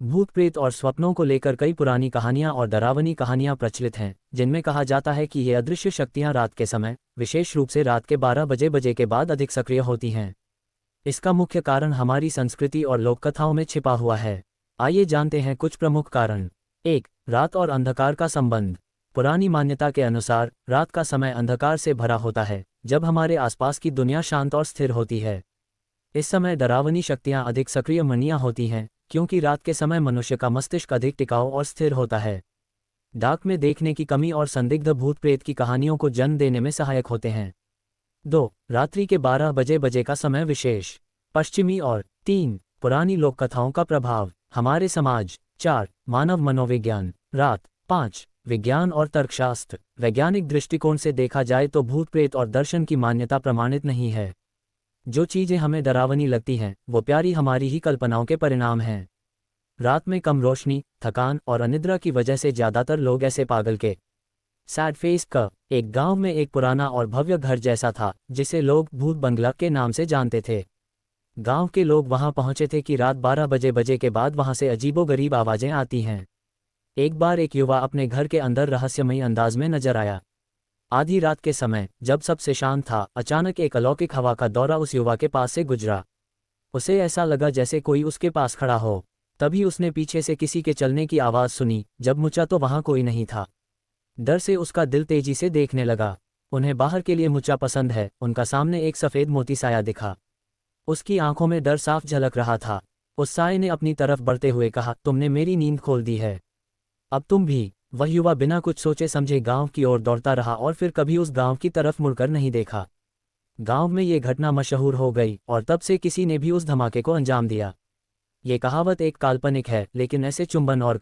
भूत प्रेत और स्वप्नों को लेकर कई पुरानी कहानियां और डरावनी कहानियां प्रचलित हैं, जिनमें कहा जाता है कि ये अदृश्य शक्तियां रात के समय, विशेष रूप से रात के 12 बजे के बाद अधिक सक्रिय होती हैं। इसका मुख्य कारण हमारी संस्कृति और लोककथाओं में छिपा हुआ है। आइए जानते हैं कुछ प्रमुख कारण। 1. रात और अंधकार का संबंध। पुरानी मान्यता के अनुसार रात का समय अंधकार से भरा होता है, जब हमारे आसपास की दुनिया शांत और स्थिर होती है। इस समय डरावनी शक्तियां अधिक सक्रिय मनिया होती हैं, क्योंकि रात के समय मनुष्य का मस्तिष्क अधिक टिकाऊ और स्थिर होता है। डाक में देखने की कमी और संदिग्ध भूत प्रेत की कहानियों को जन्म देने में सहायक होते हैं। 2. रात्रि के 12 बजे का समय विशेष, पश्चिमी और 3. पुरानी लोक कथाओं का प्रभाव हमारे समाज। 4. मानव मनोविज्ञान, रात। 5. विज्ञान और तर्कशास्त्र। वैज्ञानिक दृष्टिकोण से देखा जाए तो भूत प्रेत और दर्शन की मान्यता प्रमाणित नहीं है। जो चीजें हमें डरावनी लगती हैं, वो प्यारी हमारी ही कल्पनाओं के परिणाम हैं। रात में कम रोशनी, थकान और अनिद्रा की वजह से ज्यादातर लोग ऐसे पागल के सैड फेस का एक गांव में एक पुराना और भव्य घर जैसा था, जिसे लोग भूत बंगला के नाम से जानते थे। गांव के लोग वहां पहुंचे थे कि रात 12 बजे के बाद वहां से अजीबोगरीब आवाजें आती हैं। एक बार एक युवा अपने घर के अंदर रहस्यमयी अंदाज में नजर आया। आधी रात के समय, जब सबसे शांत था, अचानक एक अलौकिक हवा का दौरा उस युवा के पास से गुजरा। उसे ऐसा लगा जैसे कोई उसके पास खड़ा हो। तभी उसने पीछे से किसी के चलने की आवाज़ सुनी। जब मुचा तो वहां कोई नहीं था। डर से उसका दिल तेजी से देखने लगा। उन्हें बाहर के लिए मुचा पसंद है। उनका सामने एक सफ़ेद मोती साया दिखा। उसकी आंखों में डर साफ झलक रहा था। उस साये ने अपनी तरफ बढ़ते हुए कहा, तुमने मेरी नींद खोल दी है, अब तुम भी। वह युवा बिना कुछ सोचे समझे गांव की ओर दौड़ता रहा और फिर कभी उस गांव की तरफ मुड़कर नहीं देखा। गांव में ये घटना मशहूर हो गई और तब से किसी ने भी उस धमाके को अंजाम दिया। ये कहावत एक काल्पनिक है, लेकिन ऐसे चुंबन और